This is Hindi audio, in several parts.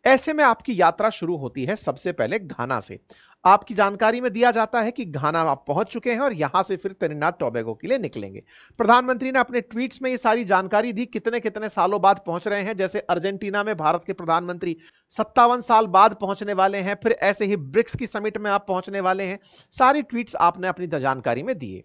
ऐसे में आपकी यात्रा शुरू होती है सबसे पहले घाना से। आपकी जानकारी में दिया जाता है कि घाना आप पहुंच चुके हैं और यहां से फिर त्रिनिदाद टोबैगो के लिए निकलेंगे। प्रधानमंत्री ने अपने ट्वीट्स में ये सारी जानकारी दी, कितने कितने सालों बाद पहुंच रहे हैं। जैसे अर्जेंटीना में भारत के प्रधानमंत्री 57 साल बाद पहुंचने वाले हैं, फिर ऐसे ही ब्रिक्स की समिट में आप पहुंचने वाले हैं। सारी ट्वीट्स आपने अपनी जानकारी में दिए।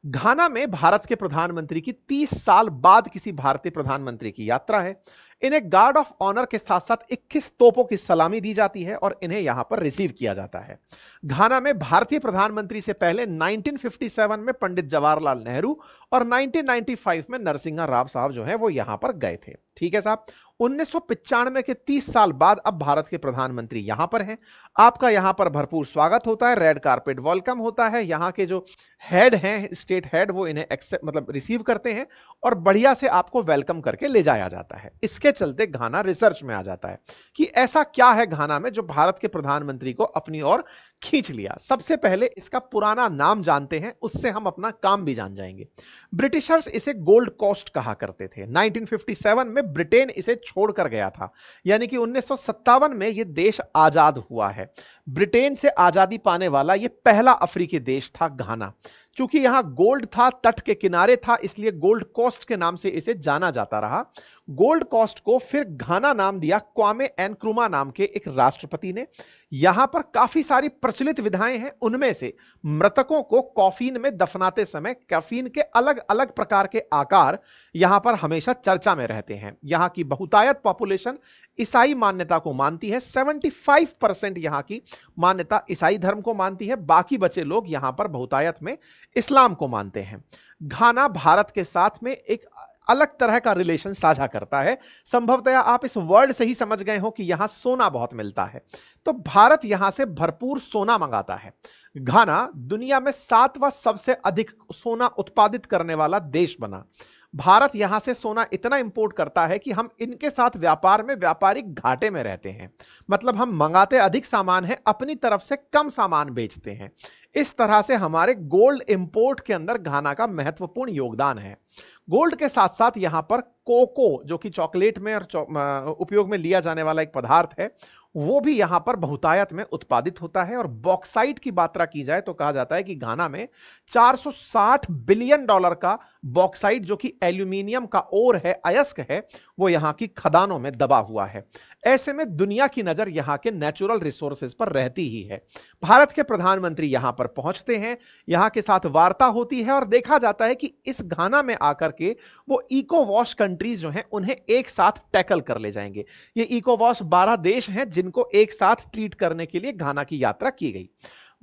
घाना में भारत के प्रधानमंत्री की 30 साल बाद किसी भारतीय प्रधानमंत्री की यात्रा है। इन्हें गार्ड ऑफ ऑनर के साथ साथ 21 तोपों की सलामी दी जाती है और इन्हें यहां पर रिसीव किया जाता है। घाना में भारतीय प्रधानमंत्री से पहले 1957 में पंडित जवाहरलाल नेहरू और 1995 में नरसिंहा राव साहब जो है वो यहां पर गए थे। ठीक है साहब। 1995 के 30 साल बाद अब भारत के प्रधानमंत्री यहां पर हैं। आपका यहां पर भरपूर स्वागत होता है, रेड कारपेट वेलकम होता है। यहां के जो हेड हैं, स्टेट हेड, वो इन्हें एक्सेप्ट मतलब रिसीव करते हैं और बढ़िया से आपको वेलकम करके ले जाया जाता है। इसके चलते घाना रिसर्च में आ जाता है कि ऐसा क्या है घाना में जो भारत के प्रधानमंत्री को अपनी ओर खींच लिया। सबसे पहले इसका पुराना नाम जानते हैं, उससे हम अपना काम भी जान जाएंगे। ब्रिटिशर्स इसे गोल्ड कोस्ट कहा करते थे। 1957 में ब्रिटेन इसे छोड़कर गया था, यानी कि 1957 में यह देश आजाद हुआ है। ब्रिटेन से आजादी पाने वाला यह पहला अफ्रीकी देश था घाना। चूंकि यहां गोल्ड था, तट के किनारे था, इसलिए गोल्ड कोस्ट के नाम से इसे जाना जाता रहा। गोल्ड कोस्ट को फिर घाना नाम दिया क्वामे एनक्रुमा नाम के एक राष्ट्रपति ने। यहां पर काफी सारी प्रचलित विधाएं हैं, उनमें से मृतकों को कॉफीन में दफनाते समय कॉफीन के अलग अलग प्रकार के आकार यहां पर हमेशा चर्चा में रहते हैं। यहां की बहुतायत पॉपुलेशन ईसाई मान्यता को मानती है। 75% यहां की मान्यता ईसाई धर्म को मानती है, बाकी बचे लोग यहां पर बहुतायत में इस्लाम को मानते हैं। घाना भारत के साथ में एक अलग तरह का रिलेशन साझा करता है। संभवतः आप इस वर्ड से ही समझ गए हो कि यहां सोना बहुत मिलता है, तो भारत यहां से भरपूर सोना मंगाता है। घाना दुनिया में 7वां सबसे अधिक सोना उत्पादित करने वाला देश बना। भारत यहां से सोना इतना इंपोर्ट करता है कि हम इनके साथ व्यापार में व्यापारिक घाटे में रहते हैं। मतलब हम मंगाते अधिक सामान है, अपनी तरफ से कम सामान बेचते हैं। इस तरह से हमारे गोल्ड इंपोर्ट के अंदर घाना का महत्वपूर्ण योगदान है। गोल्ड के साथ साथ यहां पर कोको, जो कि चॉकलेट में और उपयोग में लिया जाने वाला एक पदार्थ है, वो भी यहां पर बहुतायत में उत्पादित होता है। और बॉक्साइट की बात की जाए तो कहा जाता है कि घाना में $460 बिलियन का बॉक्साइट, जो कि एल्यूमिनियम का ओर है, अयस्क है, वो यहां की खदानों में दबा हुआ है। ऐसे में दुनिया की नजर यहां के नेचुरल रिसोर्सेज पर रहती ही है। भारत के प्रधानमंत्री यहां पर पहुंचते हैं, यहां के साथ वार्ता होती है और देखा जाता है कि इस घाना में आकर के वो इको वॉश कंट्रीज जो हैं उन्हें एक साथ टैकल कर ले जाएंगे। ये इको वॉश 12 देश हैं जिनको एक साथ ट्रीट करने के लिए घाना की यात्रा की गई।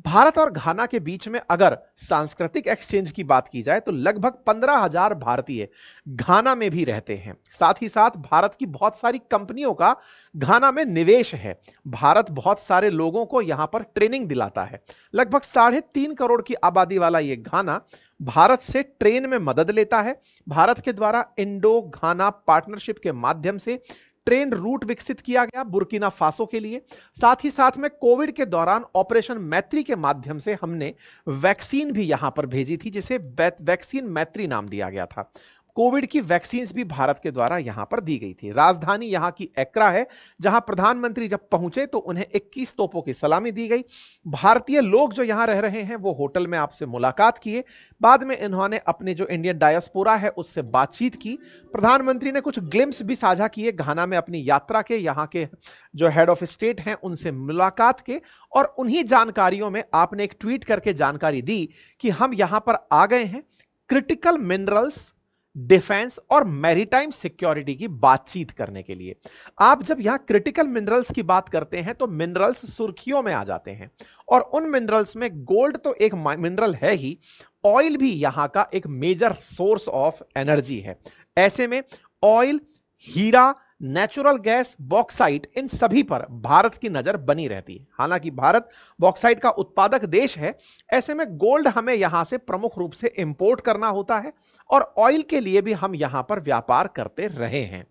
भारत और घाना के बीच में अगर सांस्कृतिक एक्सचेंज की बात की जाए तो लगभग 15,000 भारतीय घाना में भी रहते हैं। साथ ही साथ भारत की बहुत सारी कंपनियों का घाना में निवेश है। भारत बहुत सारे लोगों को यहां पर ट्रेनिंग दिलाता है। लगभग 3.5 करोड़ की आबादी वाला यह घाना भारत से ट्रेन में मदद लेता है। भारत के द्वारा इंडो घाना पार्टनरशिप के माध्यम से ट्रेन रूट विकसित किया गया बुर्किना फासो के लिए। साथ ही साथ में कोविड के दौरान ऑपरेशन मैत्री के माध्यम से हमने वैक्सीन भी यहां पर भेजी थी, जिसे वैक्सीन मैत्री नाम दिया गया था। कोविड की वैक्सीन भी भारत के द्वारा यहां पर दी गई थी। राजधानी यहां की एक्रा है, जहां प्रधानमंत्री जब पहुंचे तो उन्हें 21 तोपों की सलामी दी गई। भारतीय लोग जो यहां रह रहे हैं वो होटल में आपसे मुलाकात किए। बाद में इन्होंने अपने जो इंडियन डायस्पोरा है उससे बातचीत की। प्रधानमंत्री ने कुछ ग्लिम्स भी साझा किए घाना में अपनी यात्रा के। यहां के जो हेड ऑफ स्टेट हैं उनसे मुलाकात के, और उन्हीं जानकारियों में आपने एक ट्वीट करके जानकारी दी कि हम यहां पर आ गए हैं क्रिटिकल मिनरल्स, डिफेंस और मैरीटाइम सिक्योरिटी की बातचीत करने के लिए। आप जब यहां क्रिटिकल मिनरल्स की बात करते हैं तो मिनरल्स सुर्खियों में आ जाते हैं, और उन मिनरल्स में गोल्ड तो एक मिनरल है ही, ऑयल भी यहां का एक मेजर सोर्स ऑफ एनर्जी है। ऐसे में ऑयल, हीरा, नेचुरल गैस, बॉक्साइट, इन सभी पर भारत की नजर बनी रहती है। हालांकि भारत बॉक्साइट का उत्पादक देश है, ऐसे में गोल्ड हमें यहां से प्रमुख रूप से इंपोर्ट करना होता है, और ऑयल के लिए भी हम यहां पर व्यापार करते रहे हैं।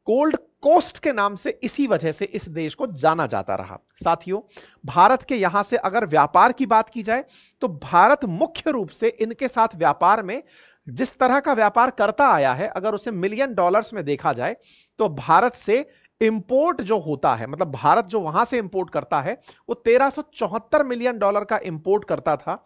गोल्ड कोस्ट के नाम से इसी वजह से इस देश को जाना जाता रहा। साथियों, भारत के यहां से अगर व्यापार की बात की जाए तो भारत मुख्य रूप से इनके साथ व्यापार में जिस तरह का व्यापार करता आया है, अगर उसे $1 मिलियन में देखा जाए तो भारत से इंपोर्ट जो होता है, मतलब भारत जो वहां से इंपोर्ट करता है, वो 1374 मिलियन डॉलर का इंपोर्ट करता था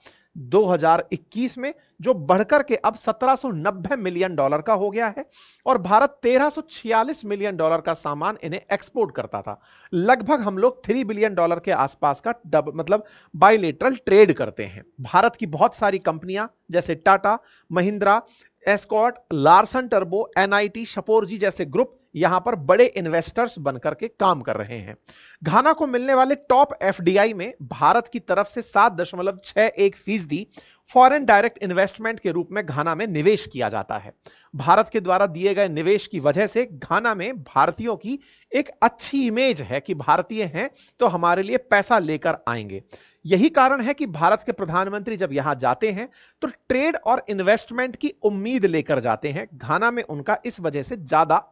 2021 में, जो बढ़कर के अब 1790 मिलियन डॉलर का हो गया है। और भारत 1346 मिलियन डॉलर का सामान इन्हें एक्सपोर्ट करता था। लगभग हम लोग 3 बिलियन डॉलर के आसपास का मतलब बाइलेटरल ट्रेड करते हैं। भारत की बहुत सारी कंपनियां जैसे टाटा, महिंद्रा, एस्कॉर्ट, लार्सन टर्बो, एनआईटी, शपोरजी जैसे ग्रुप यहां पर बड़े इन्वेस्टर्स बनकर के काम कर रहे हैं। घाना को मिलने वाले टॉप एफडीआई में भारत की तरफ से 7.61% फॉरेन डायरेक्ट इन्वेस्टमेंट के रूप में घाना में निवेश किया जाता है। भारत के द्वारा दिए गए निवेश की वजह से घाना में भारतीयों की एक अच्छी इमेज है कि भारतीय हैं तो हमारे लिए पैसा लेकर आएंगे। यही कारण है कि भारत के प्रधानमंत्री जब यहां जाते हैं तो ट्रेड और इन्वेस्टमेंट की उम्मीद लेकर जाते हैं। घाना में उनका इस वजह से ज्यादा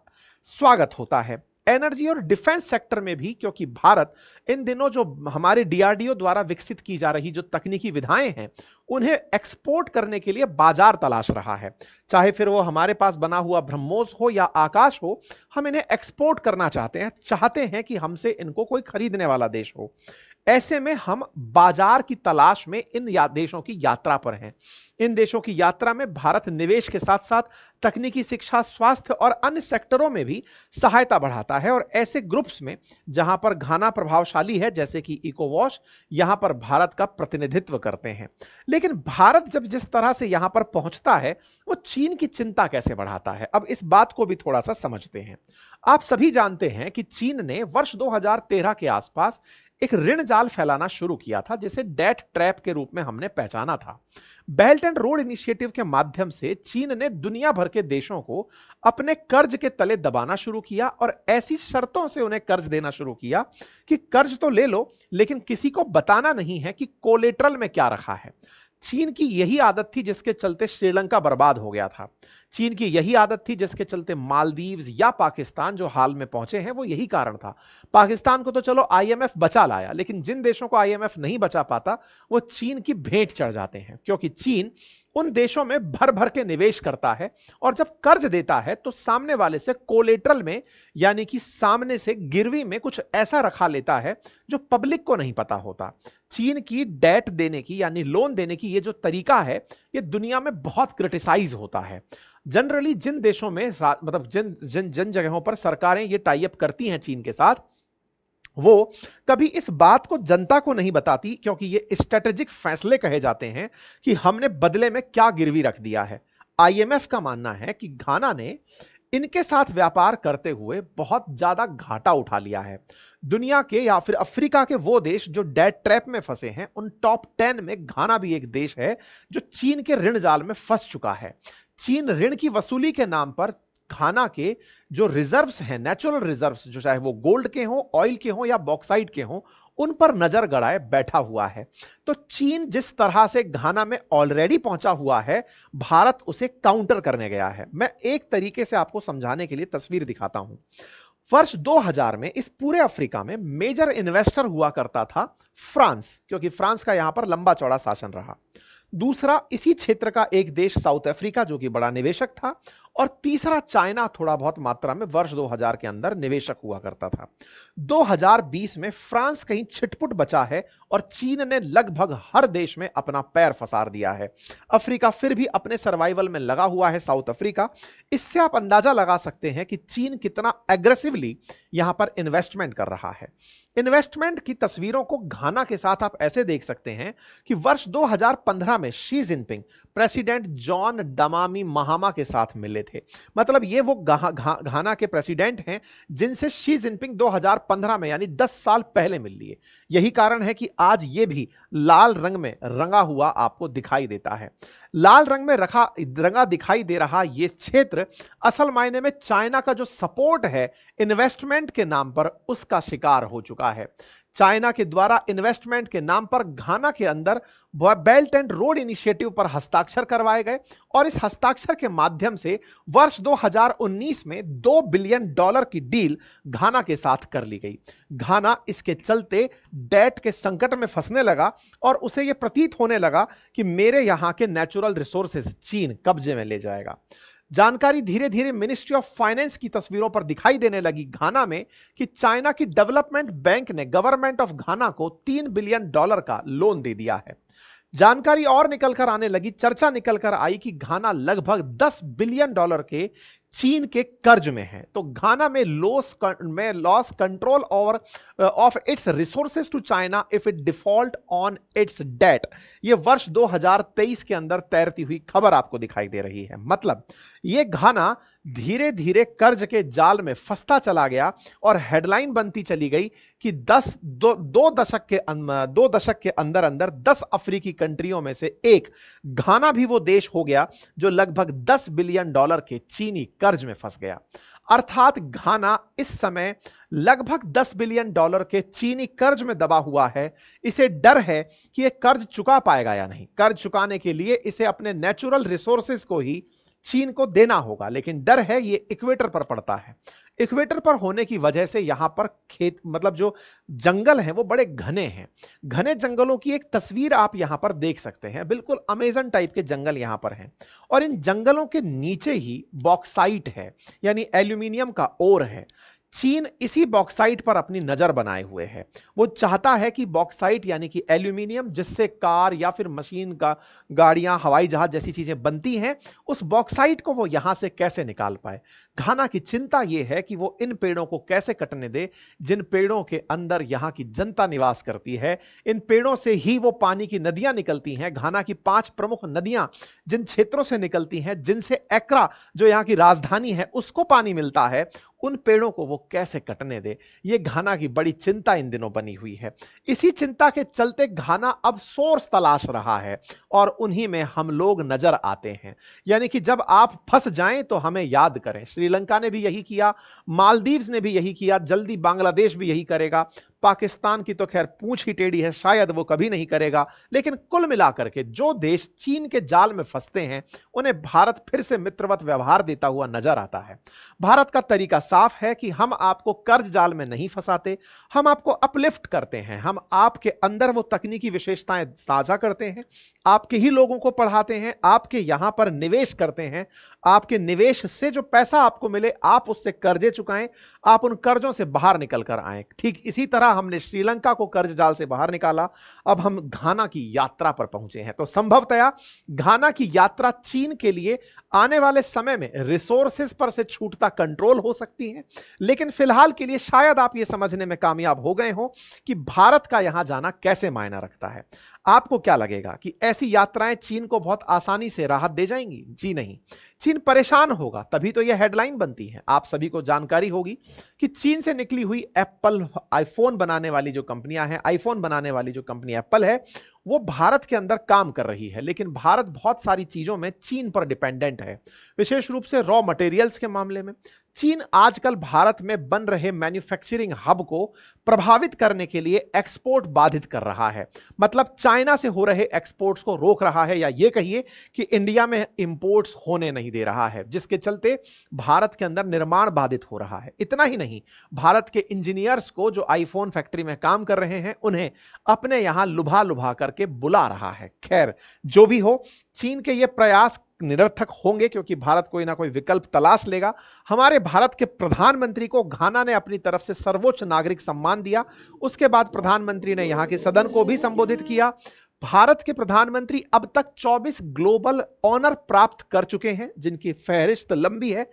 स्वागत होता है। एनर्जी और डिफेंस सेक्टर में भी, क्योंकि भारत इन दिनों जो हमारे डीआरडीओ द्वारा विकसित की जा रही जो तकनीकी विधाएं हैं उन्हें एक्सपोर्ट करने के लिए बाजार तलाश रहा है। चाहे फिर वो हमारे पास बना हुआ ब्रह्मोस हो या आकाश हो, हम इन्हें एक्सपोर्ट करना चाहते हैं कि हमसे इनको कोई खरीदने वाला देश हो। ऐसे में हम बाजार की तलाश में इन देशों की यात्रा पर हैं। इन देशों की यात्रा में भारत निवेश के साथ साथ तकनीकी शिक्षा, स्वास्थ्य और अन्य सेक्टरों में भी सहायता बढ़ाता है। और ऐसे ग्रुप्स में जहां पर घाना प्रभावशाली है, जैसे कि इकोवॉश, यहां पर भारत का प्रतिनिधित्व करते हैं। लेकिन भारत जब जिस तरह से यहां पर पहुंचता है, वो चीन की चिंता कैसे बढ़ाता है, अब इस बात को भी थोड़ा सा समझते हैं। आप सभी जानते हैं कि चीन ने वर्ष 2013 के आसपास एक ऋण जाल फैलाना शुरू किया था, जिसे डेट ट्रैप के रूप में हमने पहचाना था। बेल्ट एंड रोड इनिशिएटिव के माध्यम से चीन ने दुनिया भर के देशों को अपने कर्ज के तले दबाना शुरू किया और ऐसी शर्तों से उन्हें कर्ज देना शुरू किया कि कर्ज तो ले लो, लेकिन किसी को बताना नहीं है कि कोलेटरल में क्या रखा है। चीन की यही आदत थी जिसके चलते श्रीलंका बर्बाद हो गया था। चीन की यही आदत थी जिसके चलते मालदीव्स या पाकिस्तान जो हाल में पहुंचे हैं, वो यही कारण था। पाकिस्तान को तो चलो आईएमएफ बचा लाया, लेकिन जिन देशों को आईएमएफ नहीं बचा पाता वो चीन की भेंट चढ़ जाते हैं, क्योंकि चीन उन देशों में भर भर के निवेश करता है और जब कर्ज देता है तो सामने वाले से कोलेटरल में, यानी कि सामने से गिरवी में कुछ ऐसा रखा लेता है जो पब्लिक को नहीं पता होता। चीन की डेट देने की, यानी लोन देने की ये जो तरीका है, ये दुनिया में बहुत क्रिटिसाइज होता है। जनरली जिन देशों में मतलब जिन जिन जिन जगहों पर सरकारें ये टाई अप करती हैं चीन के साथ, वो कभी इस बात को जनता को नहीं बताती, क्योंकि ये स्ट्रेटेजिक फैसले कहे जाते हैं कि हमने बदले में क्या गिरवी रख दिया है। आईएमएफ का मानना है कि घाना ने इनके साथ व्यापार करते हुए बहुत ज्यादा घाटा उठा लिया है। दुनिया के या फिर अफ्रीका के वो देश जो डेट ट्रैप में फंसे हैं, उन टॉप 10 में घाना भी एक देश है जो चीन के ऋण जाल में फंस चुका है। चीन ऋण की वसूली के नाम पर घाना के जो रिजर्व्स हैं, नेचुरल रिजर्व्स, जो चाहे वो गोल्ड के हों, ऑयल के हों या बॉक्साइट के हों, उन पर नजर गड़ाए बैठा हुआ है। तो चीन जिस तरह से घाना में ऑलरेडी पहुंचा हुआ है, भारत उसे काउंटर करने गया है। मैं एक तरीके से आपको समझाने के लिए तस्वीर दिखाता हूं। वर्ष 2000 में इस पूरे अफ्रीका में मेजर इन्वेस्टर हुआ करता था फ्रांस, क्योंकि फ्रांस का यहां पर लंबा चौड़ा शासन रहा। दूसरा इसी क्षेत्र का एक देश साउथ अफ्रीका, जो कि बड़ा निवेशक था। और तीसरा चाइना थोड़ा बहुत मात्रा में वर्ष 2000 के अंदर निवेशक हुआ करता था। 2020 में फ्रांस कहीं छिटपुट बचा है और चीन ने लगभग हर देश में अपना पैर फंसार दिया है। अफ्रीका फिर भी अपने सर्वाइवल में लगा हुआ है, साउथ अफ्रीका। इससे आप अंदाजा लगा सकते हैं कि चीन कितना एग्रेसिवली यहां पर इन्वेस्टमेंट कर रहा है। इन्वेस्टमेंट की तस्वीरों को घाना के साथ आप ऐसे देख सकते हैं कि वर्ष 2015 में शी जिनपिंग प्रेसिडेंट जॉन डमामी महामा के साथ मिले थे। मतलब ये वो घाना के प्रेसिडेंट हैं जिनसे शी जिनपिंग 2015 में, यानी 10 साल पहले मिल लिए। यही कारण है कि आज ये भी लाल रंग में रंगा हुआ आपको दिखाई देता है। लाल रंग में रंगा दिखाई दे रहा ये क्षेत्र असल मायने में चाइना का जो सपोर्ट है इन्वेस्टमेंट के नाम पर, उसका शिकार हो चुका है। चाइना के द्वारा इन्वेस्टमेंट के नाम पर घाना के अंदर बेल्ट एंड रोड इनिशिएटिव पर हस्ताक्षर करवाए गए और इस हस्ताक्षर के माध्यम से वर्ष 2019 में $2 बिलियन की डील घाना के साथ कर ली गई। घाना इसके चलते डेट के संकट में फंसने लगा और उसे यह प्रतीत होने लगा कि मेरे यहां के नेचुरल रिसोर्सेज चीन कब्जे में ले जाएगा। जानकारी धीरे धीरे मिनिस्ट्री ऑफ फाइनेंस की तस्वीरों पर दिखाई देने लगी घाना में कि चाइना की डेवलपमेंट बैंक ने गवर्नमेंट ऑफ घाना को $3 बिलियन का लोन दे दिया है। जानकारी और निकलकर आने लगी, चर्चा निकलकर आई कि घाना लगभग $10 बिलियन के चीन के कर्ज में है। तो घाना में loss control over of its resources to China if it default on it's date. ये वर्ष 2023 के अंदर तैरती हुई खबर आपको दिखाई दे रही है। मतलब ये घाना धीरे धीरे कर्ज के जाल में फंसता चला गया और हेडलाइन बनती चली गई कि दो दशक के अंदर अंदर 10 अफ्रीकी कंट्रियों में से एक घाना भी वो देश हो गया जो लगभग $10 बिलियन के चीनी कर्ज में फंस गया। अर्थात घाना इस समय लगभग $10 बिलियन के चीनी कर्ज में दबा हुआ है। इसे डर है कि यह कर्ज चुका पाएगा या नहीं। कर्ज चुकाने के लिए इसे अपने नेचुरल रिसोर्सेज को ही चीन को देना होगा, लेकिन डर है ये इक्वेटर पर पड़ता है। इक्वेटर पर होने की वजह से यहां पर खेत मतलब जो जंगल हैं वो बड़े घने हैं। घने जंगलों की एक तस्वीर आप यहां पर देख सकते हैं। बिल्कुल अमेजन टाइप के जंगल यहां पर हैं और इन जंगलों के नीचे ही बॉक्साइट है, यानी एल्यूमिनियम का ओर है। चीन इसी बॉक्साइट पर अपनी नजर बनाए हुए है। वो चाहता है कि बॉक्साइट यानी कि एल्यूमिनियम जिससे कार या फिर मशीन का गाड़ियां हवाई जहाज जैसी चीजें बनती हैं, उस बॉक्साइट को वो यहां से कैसे निकाल पाए। घाना की चिंता यह है कि वो इन पेड़ों को कैसे कटने दे जिन पेड़ों के अंदर यहां की जनता निवास करती है। इन पेड़ों से ही वो पानी की नदियां निकलती हैं। घाना की 5 प्रमुख नदियां जिन क्षेत्रों से निकलती हैं, जिनसे एक्रा जो यहां की राजधानी है उसको पानी मिलता है, उन पेड़ों को वो कैसे कटने दे, ये घाना की बड़ी चिंता इन दिनों बनी हुई है। इसी चिंता के चलते घाना अब सोर्स तलाश रहा है और उन्हीं में हम लोग नजर आते हैं। यानी कि जब आप फंस जाएं तो हमें याद करें। श्रीलंका ने भी यही किया, मालदीव्स ने भी यही किया, जल्दी बांग्लादेश भी यही करेगा। पाकिस्तान की तो खैर पूंछ ही टेढ़ी है, शायद वो कभी नहीं करेगा। लेकिन कुल मिलाकर के जो देश चीन के जाल में फंसते हैं उन्हें भारत फिर से मित्रवत व्यवहार देता हुआ नजर आता है। भारत का तरीका साफ है कि हम आपको कर्ज जाल में नहीं फंसाते, हम आपको अपलिफ्ट करते हैं। हम आपके अंदर वो तकनीकी विशेषताएं साझा करते हैं, आपके ही लोगों को पढ़ाते हैं, आपके यहां पर निवेश करते हैं। आपके निवेश से जो पैसा आपको मिले आप उससे कर्जे चुकाएं, आप उन कर्जों से बाहर निकल कर आए। ठीक इसी तरह हमने श्रीलंका को कर्ज जाल से बाहर निकाला। अब हम घाना की यात्रा पर पहुंचे हैं। तो संभवतया घाना की यात्रा चीन के लिए आने वाले समय में रिसोर्सेज पर से छूटता कंट्रोल हो सकती है। लेकिन फिलहाल के लिए शायद आप यह समझने में कामयाब हो गए हो कि भारत का यहां जाना कैसे मायना रखता है। आपको क्या लगेगा कि ऐसी यात्राएं चीन को बहुत आसानी से राहत दे जाएंगी? जी नहीं, चीन परेशान होगा, तभी तो यह हेडलाइन बनती है। आप सभी को जानकारी होगी कि चीन से निकली हुई एप्पल आईफोन बनाने वाली जो कंपनियां हैं, आईफोन बनाने वाली जो कंपनी एप्पल है, वो भारत के अंदर काम कर रही है। लेकिन भारत बहुत सारी चीजों में चीन पर डिपेंडेंट है, विशेष रूप से रॉ मटेरियल्स के मामले में। चीन आजकल भारत में बन रहे मैन्युफैक्चरिंग हब को प्रभावित करने के लिए एक्सपोर्ट बाधित कर रहा है। मतलब चाइना से हो रहे एक्सपोर्ट्स को रोक रहा है, या यह कहिए कि इंडिया में इंपोर्ट्स होने नहीं दे रहा है, जिसके चलते भारत के अंदर निर्माण बाधित हो रहा है। इतना ही नहीं, भारत के इंजीनियर्स को जो आईफोन फैक्ट्री में काम कर रहे हैं उन्हें अपने यहां लुभा लुभा करके बुला रहा है। खैर जो भी हो, चीन के ये प्रयास निरर्थक होंगे क्योंकि भारत कोई ना कोई विकल्प तलाश लेगा। हमारे भारत के प्रधानमंत्री को घाना ने अपनी तरफ से सर्वोच्च नागरिक सम्मान दिया। उसके बाद प्रधानमंत्री ने यहां के सदन को भी संबोधित किया। भारत के प्रधानमंत्री अब तक 24 ग्लोबल ऑनर प्राप्त कर चुके हैं, जिनकी फहरिस्त लंबी है।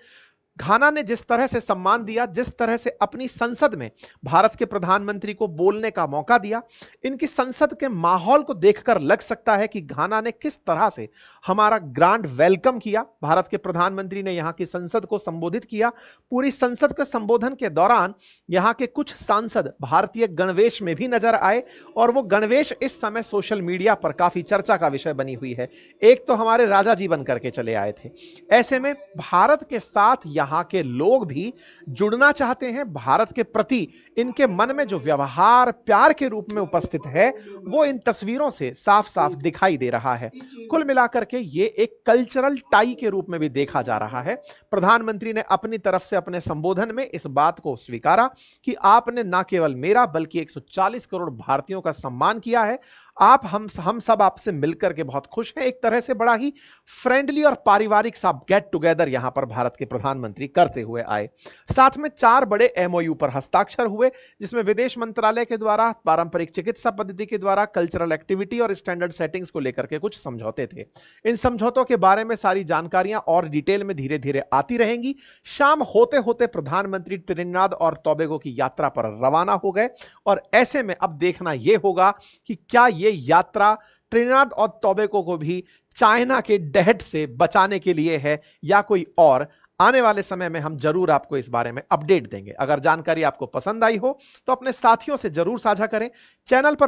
घाना ने जिस तरह से सम्मान दिया, जिस तरह से अपनी संसद में भारत के प्रधानमंत्री को बोलने का मौका दिया, इनकी संसद के माहौल को देखकर लग सकता है कि घाना ने किस तरह से हमारा ग्रांड वेलकम किया। भारत के प्रधानमंत्री ने यहां की संसद को संबोधित किया। पूरी संसद के संबोधन के दौरान यहां के कुछ सांसद भारतीय गणवेश में भी नजर आए और वो गणवेश इस समय सोशल मीडिया पर काफी चर्चा का विषय बनी हुई है। एक तो हमारे राजा जी बन करके चले आए थे। ऐसे में भारत के साथ यहां के लोग भी जुड़ना चाहते हैं। भारत के प्रति इनके मन में जो व्यवहार प्यार के रूप में उपस्थित है वो इन तस्वीरों से साफ साफ दिखाई दे रहा है। कुल मिलाकर के ये एक कल्चरल टाई के रूप में भी देखा जा रहा है। प्रधानमंत्री ने अपनी तरफ से अपने संबोधन में इस बात को स्वीकारा कि आपने न केवल मेरा बल्कि 140 करोड़ भारतीयों का सम्मान किया है। हम सब आपसे मिलकर के बहुत खुश हैं। एक तरह से बड़ा ही फ्रेंडली और पारिवारिक सा गेट टुगेदर यहां पर भारत के प्रधानमंत्री करते हुए आए। साथ में 4 बड़े एमओयू पर हस्ताक्षर हुए, जिसमें विदेश मंत्रालय के द्वारा पारंपरिक चिकित्सा पद्धति के द्वारा कल्चरल एक्टिविटी और स्टैंडर्ड सेटिंग्स को लेकर के कुछ समझौते थे। इन समझौतों के बारे में सारी जानकारियां और डिटेल में धीरे धीरे आती रहेंगी। शाम होते होते प्रधानमंत्री त्रिनिदाद और टोबैगो की यात्रा पर रवाना हो गए और ऐसे में अब देखना यह होगा कि क्या यह यात्रा त्रिनिदाद और टोबैगो को भी चाइना के डहट से बचाने के लिए है या कोई और। आने वाले समय में हम जरूर आपको इस बारे में अपडेट देंगे। अगर जानकारी आपको पसंद आई हो तो अपने साथियों से जरूर साझा करें। चैनल पर